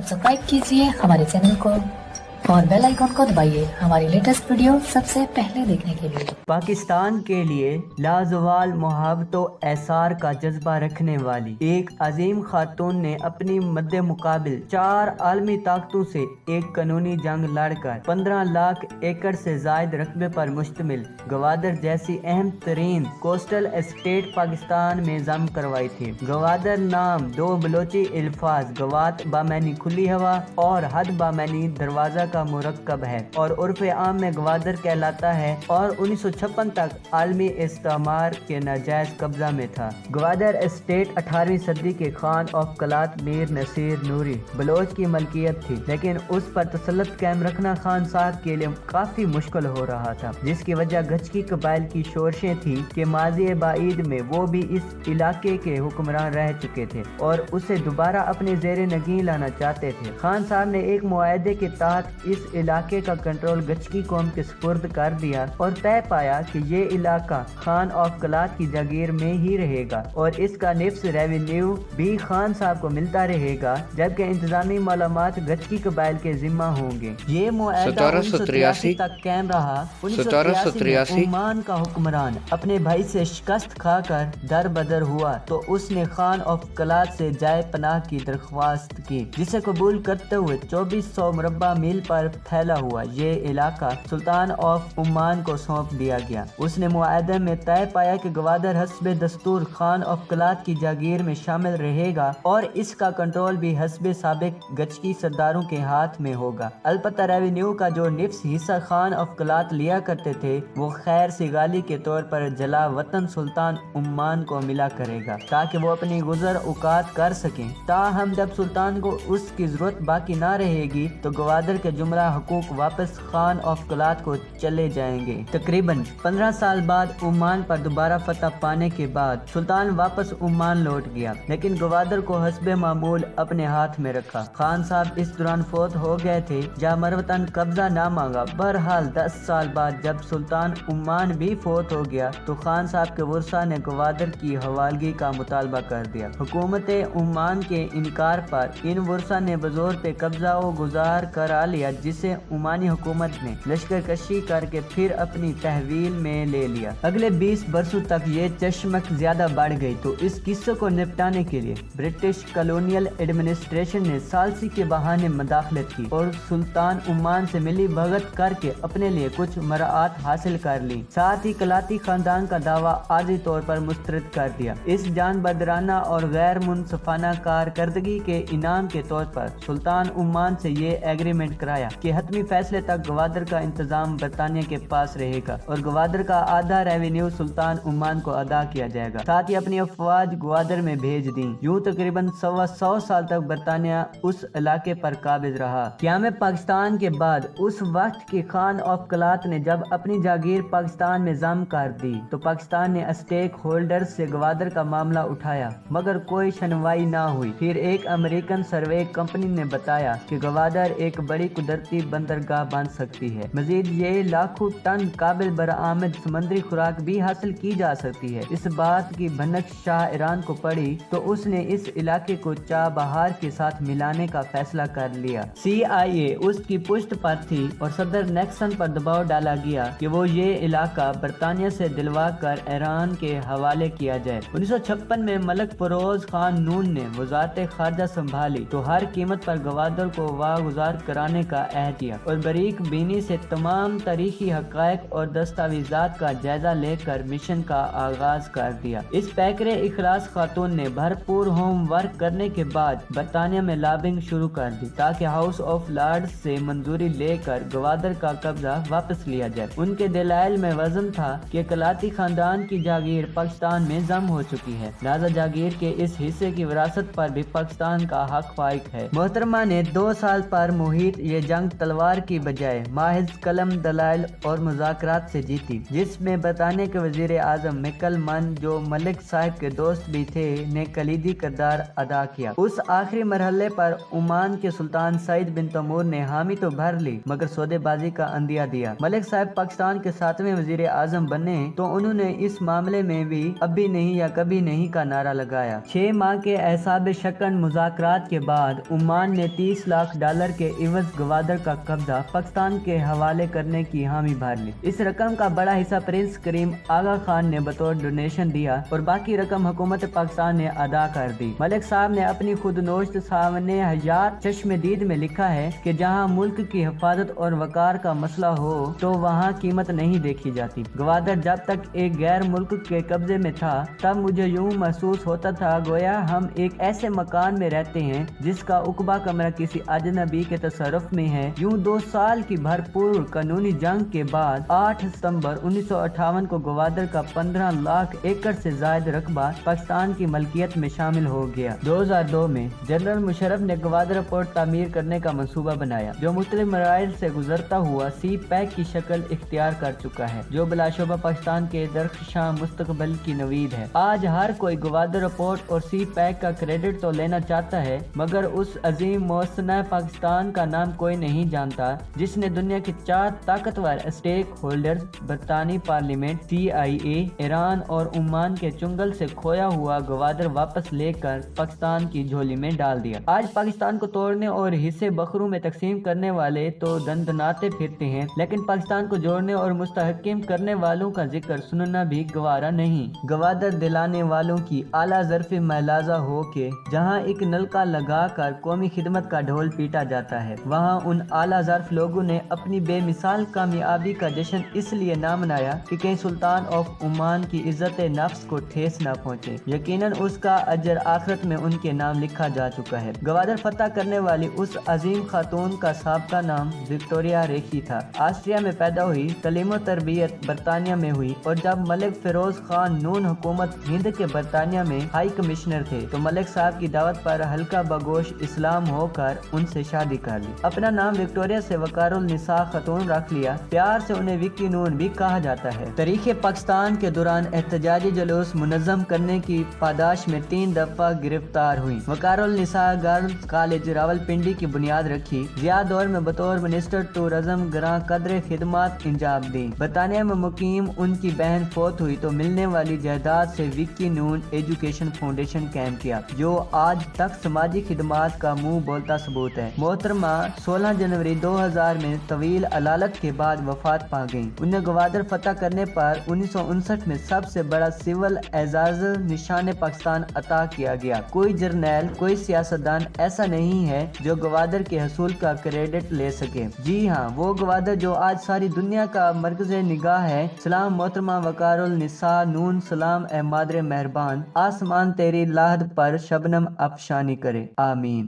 Subscribe कीजिए हमारे channel को और बेल आइकन को दबाइए हमारी लेटेस्ट वीडियो सबसे पहले देखने के लिए। पाकिस्तान के लिए लाजवाल मोहब्बत एसार का जज्बा रखने वाली एक अजीम खातून ने अपनी मद्दे मुकाबिल 4 आलमी ताकतों से एक कानूनी जंग लड़कर 15 लाख एकड़ से जायद रकबे पर मुश्तमिल गवादर जैसी अहम तरीन कोस्टल एस्टेट पाकिस्तान में जम करवाई थी। गवादर नाम 2 बलोची अल्फाज गवात बामैनी खुली हवा और हद बामैनी दरवाजा का मुरक्कब है और उर्फ आम में गवादर कहलाता है और 1956 तक आलमी इस्तेमार के नाजायज कब्जा में था। गवादर एस्टेट 18वीं सदी के खान ऑफ कलात मीर नसीर नूरी बलोच की मलकियत थी, लेकिन उस पर तसल्लुत कायम रखना खान साहब के लिए काफी मुश्किल हो रहा था, जिसकी वजह गचकी कबाइल की शोरशें थी कि माजी बाईद में वो भी इस इलाके के हुक्मरान रह चुके थे और उसे दोबारा अपने जेर नगीं लाना चाहते थे। खान साहब ने एक मुआहदे के तहत इस इलाके का कंट्रोल गचकी कौम के सुपुर्द कर दिया और तय पाया कि ये इलाका खान ऑफ कलात की जागीर में ही रहेगा और इसका निफ्स रेवेन्यू भी खान साहब को मिलता रहेगा, जबकि इंतजामी मालूमात गचकी कबाइल के जिम्मा होंगे। ये मुआहदा 1983 तक कायम रहा। 1983 में ओमान का हुक्मरान अपने भाई से शिकस्त खाकर दर बदर हुआ तो उसने खान ऑफ कलात से जाए पनाह की दरख्वास्त की, जिसे कबूल करते हुए 2400 मुरब्बा मील पर फैला हुआ ये इलाका सुल्तान ऑफ ओमान को सौंप दिया गया। उसने मुआहदे में तय पाया कि गवादर हस्बे दस्तूर खान ऑफ कलात की जागीर में शामिल रहेगा और इसका कंट्रोल भी हस्बे साबिक गचकी सरदारों के हाथ में होगा। अलबत्ता रेवेन्यू का जो निफ्स हिस्सा खान ऑफ कलात लिया करते थे वो खैर सिगाली के तौर पर जला वतन सुल्तान उम्मान को मिला करेगा ताकि वो अपनी गुजर औकात कर सकें। ताहम जब सुल्तान को उसकी जरूरत बाकी ना रहेगी तो गवादर के जुमला हुकूक वापस खान ऑफ कलात को चले जाएंगे। तकरीबन 15 साल बाद ओमान पर दोबारा फतह पाने के बाद सुल्तान वापस ओमान लौट गया, लेकिन गवादर को हस्बे मामूल अपने हाथ में रखा। खान साहब इस दौरान फौत हो गए थे या मरवतन कब्जा ना मांगा। बहरहाल 10 साल बाद जब सुल्तान ओमान भी फौत हो गया तो खान साहब के वर्सा ने गवादर की हवालगी का मुतालबा कर दिया। हुकूमत ओमान के इनकार पर इन वर्सा ने बजोर पे कब्जा गुजार करा लिया, जिसे ओमानी हुकूमत ने लश्कर कशी करके फिर अपनी तहवील में ले लिया। अगले 20 बरसों तक ये चश्मक ज्यादा बढ़ गई तो इस किस्से को निपटाने के लिए ब्रिटिश कॉलोनियल एडमिनिस्ट्रेशन ने सालसी के बहाने मदाखलत की और सुल्तान ओमान से मिली भगत करके अपने लिए कुछ मराआत हासिल कर ली। साथ ही कलाती खानदान का दावा आर्जी तौर पर मुस्तरद कर दिया। इस जान बदराना और गैर मुनसफाना कारकर्दगी के इनाम के तौर पर सुल्तान ओमान से ये एग्रीमेंट कराया कि हतमी फैसले तक गवादर का इंतजाम बरतानिया के पास रहेगा और गवादर का आधा रेवेन्यू सुल्तान ओमान को अदा किया जाएगा। साथ ही अपनी अफवाज गवादर में भेज दी। यूं तकरीबन 100 साल तक बरतानिया उस इलाके पर काबिज रहा। क़याम पाकिस्तान के बाद उस वक्त के खान ऑफ कलात ने जब अपनी जागीर पाकिस्तान में जम कर दी तो पाकिस्तान ने स्टेक होल्डर से गवादर का मामला उठाया, मगर कोई सुनवाई ना हुई। फिर एक अमेरिकन सर्वे कंपनी ने बताया कि गवादर एक बड़ी कुदरती बंदरगाह बन सकती है। मजीद ये लाखों टन काबिल बरामद समुद्री खुराक भी हासिल की जा सकती है। इस बात की भनक शाह ईरान को पड़ी तो उसने इस इलाके को चाबहार के साथ मिलाने का फैसला कर लिया। CIA उसकी पुष्ट पर थी और सदर निक्सन पर दबाव डाला गया कि वो ये इलाका बरतानिया से दिलवा कर ईरान के हवाले किया जाए। 1956 में मलक फरोज खान नून ने वजारत खारजा संभाली तो हर कीमत पर गवादर को वागुजार कराने का अहद किया और बारीक बीनी से तमाम तारीखी हकायक और दस्तावेजात का जायजा लेकर मिशन का आगाज कर दिया। इस पैकरे इखलास खातून ने भरपूर होमवर्क करने के बाद बरतानिया में लॉबिंग शुरू कर दी ताकि हाउस ऑफ लॉर्ड्स से मंजूरी लेकर गवादर का कब्जा वापस लिया जाए। उनके दलाइल में वजन था कि कलाती खानदान की जागीर पाकिस्तान में जम हो चुकी है, लिहाजा जागीर के इस हिस्से की विरासत पर भी पाकिस्तान का हक फाइक है। मोहतरमा ने 2 साल पर मुहित ये جنگ تلوار کی بجائے محض قلم، دلائل اور مذاکرات سے جیتی، جس میں برطانیہ کے وزیر اعظم مکل من، جو ملک صاحب کے دوست بھی تھے، نے کلیدی کردار ادا کیا۔ اس آخری مرحلے پر عمان کے سلطان سعید بن تیمور نے حامی تو بھر لی مگر سودے بازی کا اندیہ دیا۔ ملک صاحب پاکستان کے 7ویں وزیر اعظم بنے تو انہوں نے اس معاملے میں بھی ابھی نہیں یا کبھی نہیں کا نعرہ لگایا۔ 6 ماہ کے اعصاب شکن مذاکرات کے بعد عمان نے $30 لاکھ کے عوض گوادر کا قبضہ پاکستان کے حوالے کرنے کی حامی بھر لی۔ اس رقم کا بڑا حصہ پرنس کریم آغا خان نے بطور ڈونیشن دیا اور باقی رقم حکومت پاکستان نے ادا کر دی۔ ملک صاحب نے اپنی خود نوشت سامنے حیات چشم دید میں لکھا ہے کہ جہاں ملک کی حفاظت اور وقار کا مسئلہ ہو تو وہاں قیمت نہیں دیکھی جاتی۔ گوادر جب تک ایک غیر ملک کے قبضے میں تھا تب مجھے یوں محسوس ہوتا تھا گویا ہم ایک ایسے مکان میں رہتے ہیں جس کا عقبہ کمرہ کسی اجنبی کے تصرف میں ہے۔ یوں 2 سال کی بھرپور قانونی جنگ کے بعد 8 ستمبر 1958 کو گوادر کا 15 لاکھ ایکڑ سے زائد رقبہ پاکستان کی ملکیت میں شامل ہو گیا۔ 2002 میں جنرل مشرف نے گوادر پورٹ تعمیر کرنے کا منصوبہ بنایا جو مختلف مراحل سے گزرتا ہوا سی پیک کی شکل اختیار کر چکا ہے، جو بلا شبہ پاکستان کے درخشاں مستقبل کی نوید ہے۔ آج ہر کوئی گوادر پورٹ اور سی پیک کا کریڈٹ تو لینا چاہتا ہے مگر اس عظیم موسنہ پاکستان کا نام کوئی نہیں جانتا جس نے دنیا کے 4 طاقتور اسٹیک ہولڈرز برطانوی پارلیمنٹ، CIA، ایران اور عمان کے چنگل سے کھویا ہوا گوادر واپس لے کر پاکستان کی جھولی میں ڈال دیا۔ آج پاکستان کو توڑنے اور حصے بخروں میں تقسیم کرنے والے تو دندناتے پھرتے ہیں لیکن پاکستان کو جوڑنے اور مستحکم کرنے والوں کا ذکر سننا بھی گوارا نہیں۔ گوادر دلانے والوں کی اعلیٰ ظرف ملاحظہ ہو کہ جہاں ایک نلکا لگا کر قومی خدمت کا ڈھول پیٹا جاتا ہے وہاں ان اعلیٰ ظرف لوگوں نے اپنی بے مثال کامیابی کا جشن اس لیے نہ منایا کہ کہیں سلطان آف عمان کی عزت نفس کو ٹھیس نہ پہنچے۔ یقیناً اس کا اجر آخرت میں ان کے نام لکھا جا چکا ہے۔ گوادر فتح کرنے والی اس عظیم خاتون کا سابقہ نام وکٹوریہ ریکھی تھا۔ آسٹریا میں پیدا ہوئی، تعلیم و تربیت برطانیہ میں ہوئی اور جب ملک فیروز خان نون حکومت ہند کے برطانیہ میں ہائی کمشنر تھے تو ملک صاحب کی دعوت پر ہلکا بگوش اسلام ہو کر ان سے شادی کر لی۔ اپنا نام وکٹوریہ سے وقار النساء خاتون رکھ لیا، پیار سے انہیں وکی نون بھی کہا جاتا ہے۔ تاریخ پاکستان کے دوران احتجاجی جلوس منظم کرنے کی پاداش میں 3 دفعہ گرفتار ہوئی۔ وقار النساء گرلز کالج راولپنڈی کی بنیاد رکھی۔ ضیاء دور میں بطور منسٹر ٹورزم گراں قدر خدمات انجام دیں۔ برطانیہ میں مقیم ان کی بہن فوت ہوئی تو ملنے والی جائیداد سے وکی نون ایجوکیشن فاؤنڈیشن قائم کیا جو آج تک سماجی خدمات کا منہ بولتا ثبوت ہے۔ محترمہ 16 جنوری 2000 میں طویل علالت کے بعد وفات پا گئیں۔ انہیں گوادر فتح کرنے پر 1959 میں سب سے بڑا سول اعزاز نشان پاکستان عطا کیا گیا۔ کوئی جرنیل، کوئی سیاستدان ایسا نہیں ہے جو گوادر کے حصول کا کریڈٹ لے سکے۔ جی ہاں، وہ گوادر جو آج ساری دنیا کا مرکز نگاہ ہے۔ سلام محترمہ وقار النساء نون، سلام اے مادر مہربان، آسمان تیری لاہد پر شبنم افشانی کرے، آمین۔